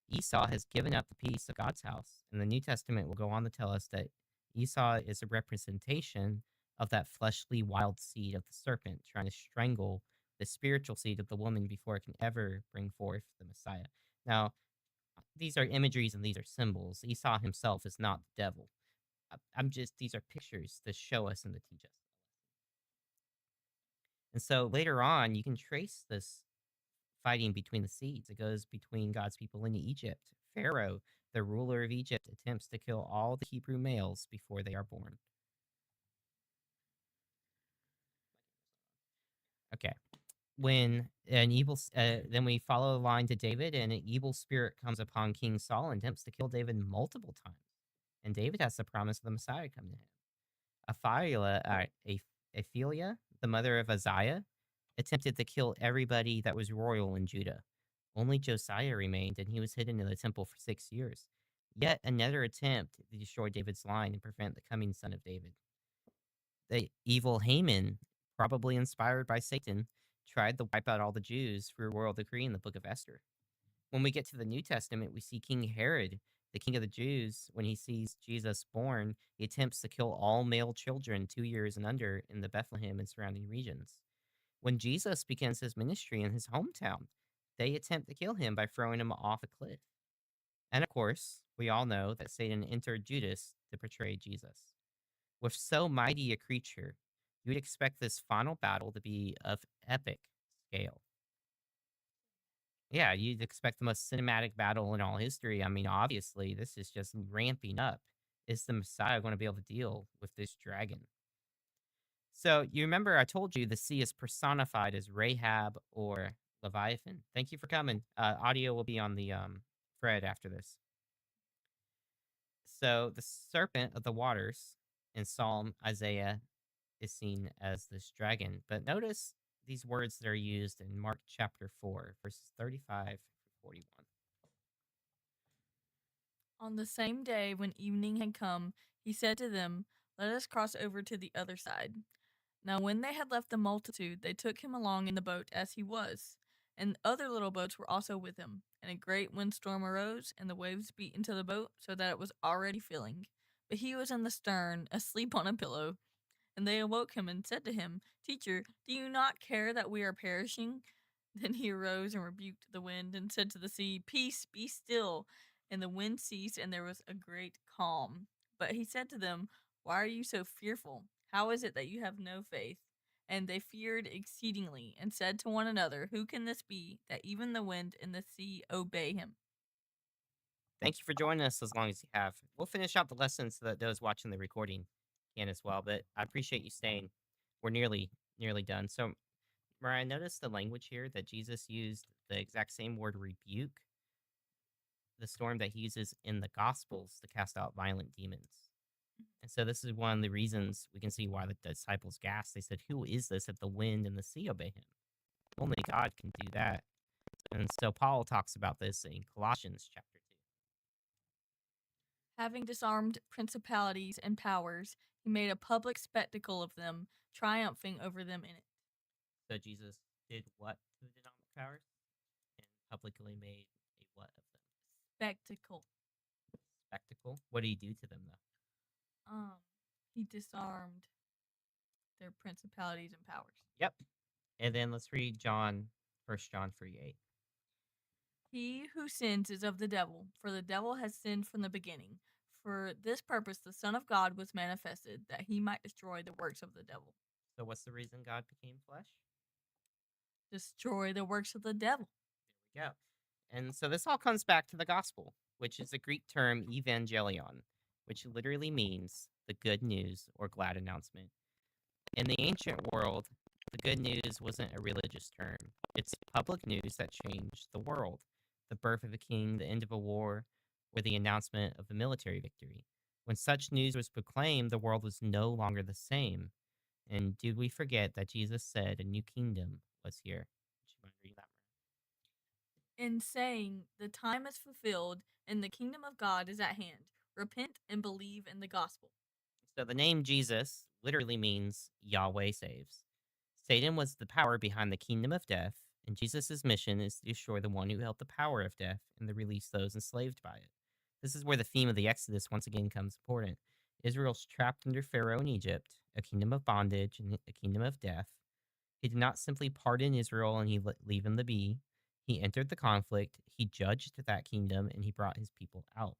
Esau has given up the peace of God's house. And the New Testament will go on to tell us that Esau is a representation of that fleshly wild seed of the serpent trying to strangle the spiritual seed of the woman before it can ever bring forth the Messiah. Now, these are imageries and these are symbols. Esau himself is not the devil. These are pictures to show us and to teach us. And so later on, you can trace this fighting between the seeds. It goes between God's people in Egypt. Pharaoh, the ruler of Egypt, attempts to kill all the Hebrew males before they are born. Okay. Then we follow the line to David, and an evil spirit comes upon King Saul and attempts to kill David multiple times. And David has the promise of the Messiah coming to him. Aphilia, the mother of Uzziah, attempted to kill everybody that was royal in Judah. Only Josiah remained, and he was hidden in the temple for 6 years. Yet another attempt to destroy David's line and prevent the coming son of David. The evil Haman, probably inspired by Satan, tried to wipe out all the Jews through royal decree in the book of Esther. When we get to the New Testament, we see King Herod, the king of the Jews. When he sees Jesus born, he attempts to kill all male children 2 years and under in the Bethlehem and surrounding regions. When Jesus begins his ministry in his hometown, they attempt to kill him by throwing him off a cliff. And of course, we all know that Satan entered Judas to betray Jesus. With so mighty a creature, you would expect this final battle to be of epic scale. Yeah, you'd expect the most cinematic battle in all history. I mean, obviously, this is just ramping up. Is the Messiah going to be able to deal with this dragon? So, you remember I told you the sea is personified as Rahab or Leviathan. Thank you for coming. Audio will be on the thread after this. So, the serpent of the waters in Psalm Isaiah is seen as this dragon. But notice these words that are used in Mark chapter 4, verses 35 through 41.
On the same day, when evening had come, he said to them, "Let us cross over to the other side." Now, when they had left the multitude, they took him along in the boat as he was, and other little boats were also with him. And a great windstorm arose, and the waves beat into the boat, so that it was already filling. But he was in the stern, asleep on a pillow. And they awoke him and said to him, "Teacher, do you not care that we are perishing?" Then he arose and rebuked the wind and said to the sea, "Peace, be still." And the wind ceased, and there was a great calm. But he said to them, "Why are you so fearful? How is it that you have no faith?" And they feared exceedingly, and said to one another, "Who can this be, that even the wind and the sea obey him?"
Thank you for joining us as long as you have. We'll finish out the lesson so that those watching the recording can as well, but I appreciate you staying. We're nearly done. So, Mariah, notice the language here that Jesus used the exact same word rebuke, the storm that he uses in the Gospels to cast out violent demons. And so this is one of the reasons we can see why the disciples gasped. They said, "Who is this that the wind and the sea obey him?" Only God can do that. And so Paul talks about this in Colossians chapter 2.
Having disarmed principalities and powers, he made a public spectacle of them, triumphing over them in it.
So Jesus did what to the demonic powers? And publicly made a what of them?
Spectacle.
Spectacle? What did he do to them, though?
He disarmed their principalities and powers.
Yep. And then let's read John, 1 John 3:8.
He who sins is of the devil, for the devil has sinned from the beginning. For this purpose the Son of God was manifested, that he might destroy the works of the devil.
So what's the reason God became flesh?
Destroy the works of the devil.
There we go. And so this all comes back to the gospel, which is the Greek term evangelion, which literally means the good news or glad announcement. In the ancient world, the good news wasn't a religious term. It's public news that changed the world. The birth of a king, the end of a war, or the announcement of a military victory. When such news was proclaimed, the world was no longer the same. And did we forget that Jesus said a new kingdom was here? Would you mind reading that?
In saying, "The time is fulfilled, and the kingdom of God is at hand. Repent and believe in the gospel."
So the name Jesus literally means Yahweh saves. Satan was the power behind the kingdom of death, and Jesus' mission is to destroy the one who held the power of death and to release those enslaved by it. This is where the theme of the Exodus once again comes important. Israel's trapped under Pharaoh in Egypt, a kingdom of bondage and a kingdom of death. He did not simply pardon Israel and leave him to be. He entered the conflict, he judged that kingdom, and he brought his people out.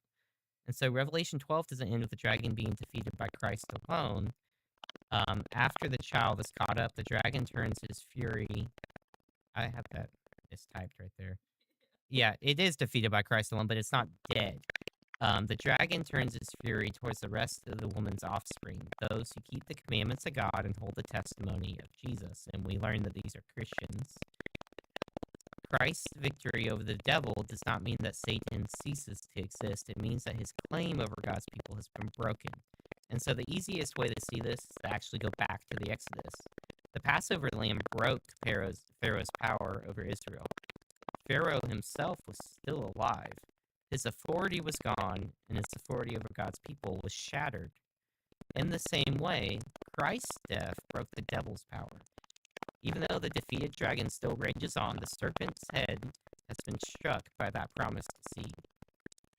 And so Revelation 12 doesn't end with the dragon being defeated by Christ alone. After the child is caught up, the dragon turns his fury. I have that mistyped right there. Yeah, it is defeated by Christ alone, but it's not dead. The dragon turns its fury towards the rest of the woman's offspring, those who keep the commandments of God and hold the testimony of Jesus. And we learn that these are Christians. Christ's victory over the devil does not mean that Satan ceases to exist. It means that his claim over God's people has been broken. And so the easiest way to see this is to actually go back to the Exodus. The Passover lamb broke Pharaoh's power over Israel. Pharaoh himself was still alive. His authority was gone, and his authority over God's people was shattered. In the same way, Christ's death broke the devil's power. Even though the defeated dragon still rages on, the serpent's head has been struck by that promised seed.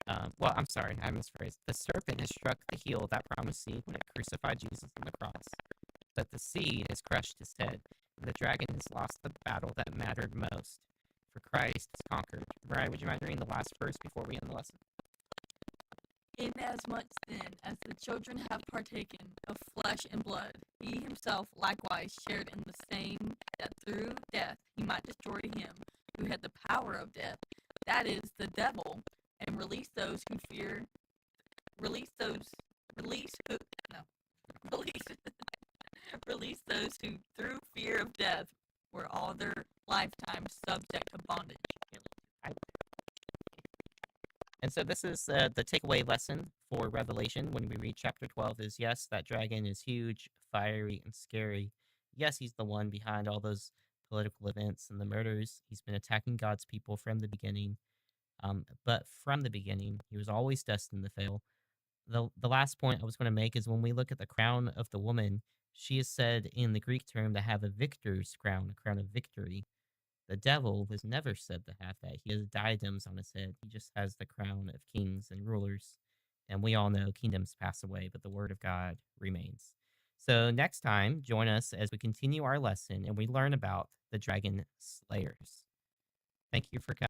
I'm sorry, I misphrased. The serpent has struck the heel of that promised seed when it crucified Jesus on the cross. But the seed has crushed his head, and the dragon has lost the battle that mattered most. For Christ has conquered. Mariah, would you mind reading the last verse before we end the lesson?
Inasmuch then as the children have partaken of flesh and blood, he himself likewise shared in the same, that through death he might destroy him who had the power of death, that is, the devil, and release those who release those who through fear of death were all their lifetime subject to bondage.
And so this is the takeaway lesson for Revelation when we read chapter 12 is, yes, that dragon is huge, fiery, and scary. Yes, he's the one behind all those political events and the murders. He's been attacking God's people from the beginning. But from the beginning, he was always destined to fail. The last point I was going to make is when we look at the crown of the woman, she is said in the Greek term to have a victor's crown, a crown of victory. The devil was never said to have that. He has diadems on his head. He just has the crown of kings and rulers. And we all know kingdoms pass away, but the word of God remains. So next time, join us as we continue our lesson and we learn about the dragon slayers. Thank you for coming.